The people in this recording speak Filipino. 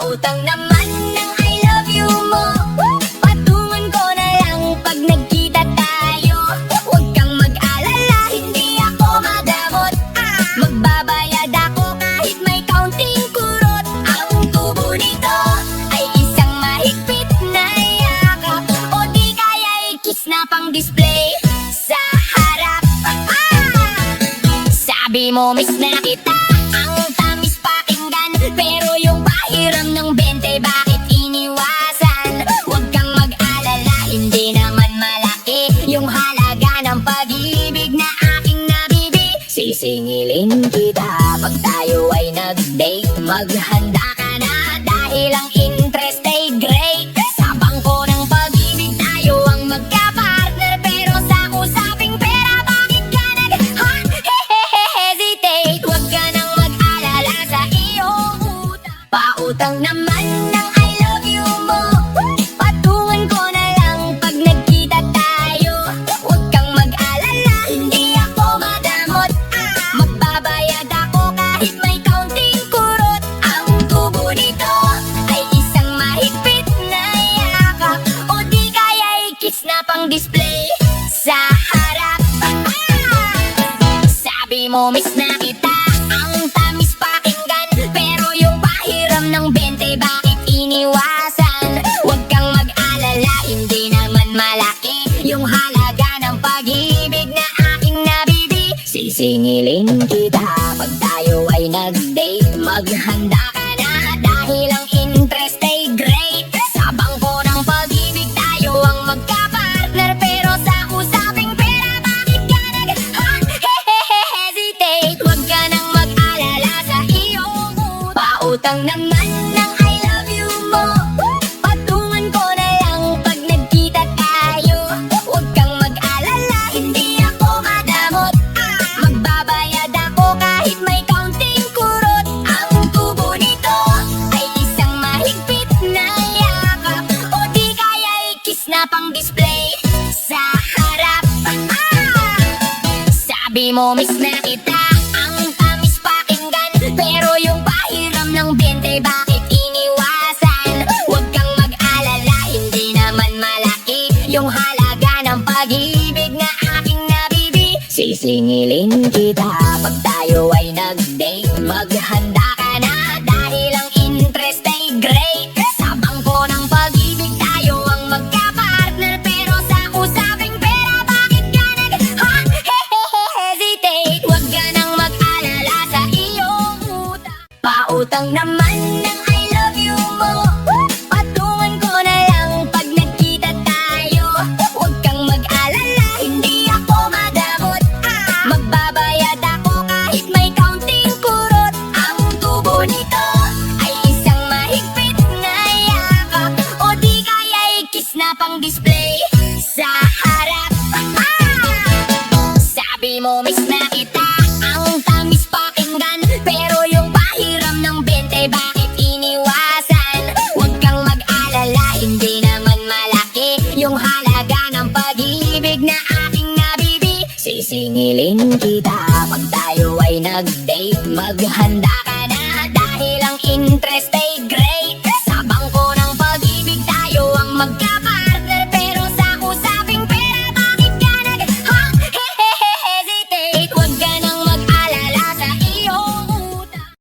Pautang naman ng I love you mo. Patungan ko na lang pag nagkita tayo. Huwag kang mag-alala, hindi ako madamot. Magbabayad ako kahit may counting kurot. Ang tubo nito ay isang mahigpit na yakap. O di kaya i-kiss na pang display sa harap. Sabi mo miss na kita, ang tamis pakinggan. Pero yung pahiram ng 20 bakit iniwasan? Huwag kang mag-alala, hindi naman malaki yung halaga ng pag-ibig na aking nabibi. Sisingilin kita pag tayo ay nag-date. Maghanda ka na dahil ang interest ay great. Sa bangko ng pag-ibig tayo ang magka-partner. Pero sa usaping pera bakit ka nag-hesitate? Huwag ka nang mag-alala sa iyong utang. Pautang naman ng I love you mo. Patungan ko na lang pag nagkita tayo. Huwag kang mag-alala, hindi ako madamot. Magbabayad ako kahit may counting kurot. Ang tubo nito ay isang mahigpit na yakap. O di kaya i-kiss na pang display sa harap. Sabi mo miss na kita, ang tamis pakinggan. Pero yung pahiram ng 20 bakit iniwasan? Huwag kang mag-alala, hindi naman malaki yung halaga ng pag-ibig na aking nabibi. Sisingilin kita pag tayo ay nag-date. Maghanda ka na dahil ang interest ay great. Sa bangko ng pag-ibig tayo ang magka-partner. Pero sa usaping pera bakit ka nag-hesitate? Huwag ka nang mag-alala sa iyong utang. Pautang naman ng I love you mo. Patungan ko na lang pag nagkita tayo. Huwag kang mag-alala, hindi ako madamot. Magbabayad ako kahit may counting kurot. Ang tubo nito ay isang mahigpit na yakap. O di kaya i-kiss na pang display sa harap. Sabi mo miss na kita, ang tamis pakinggan. Pero yung pahiram ng 20 bakit iniwasan? Huwag kang mag-alala, hindi naman malaki yung halaga ng pag-ibig na aking nabibi. Sisingilin kita pag tayo ay nag-date. Maghanda ka na dahil ang interest ay great. Sa bangko ng pag-ibig tayo ang magka-partner. Pero sa usaping pera bakit ka nag-hesitate? Huwag ka nang mag-alala sa iyong utang. Pautang naman ng I love you mo. Patungan ko na lang pag nagkita tayo. Huwag kang mag-alala, hindi ako madamot. Magbabayad ako kahit may counting kurot. Ang tubo nito ay isang mahigpit na yakap. O di kaya i-kiss na pang display sa harap. Sabi mo miss na kita, ang tamis pakinggan. Pero yung pahiram ng 20 bakit iniwasan? Huwag kang mag-alala, hindi naman malaki yung halaga ng pag-ibig na aking nabibi. Sisingilin kita pag tayo ay nag-date. Maghanda ka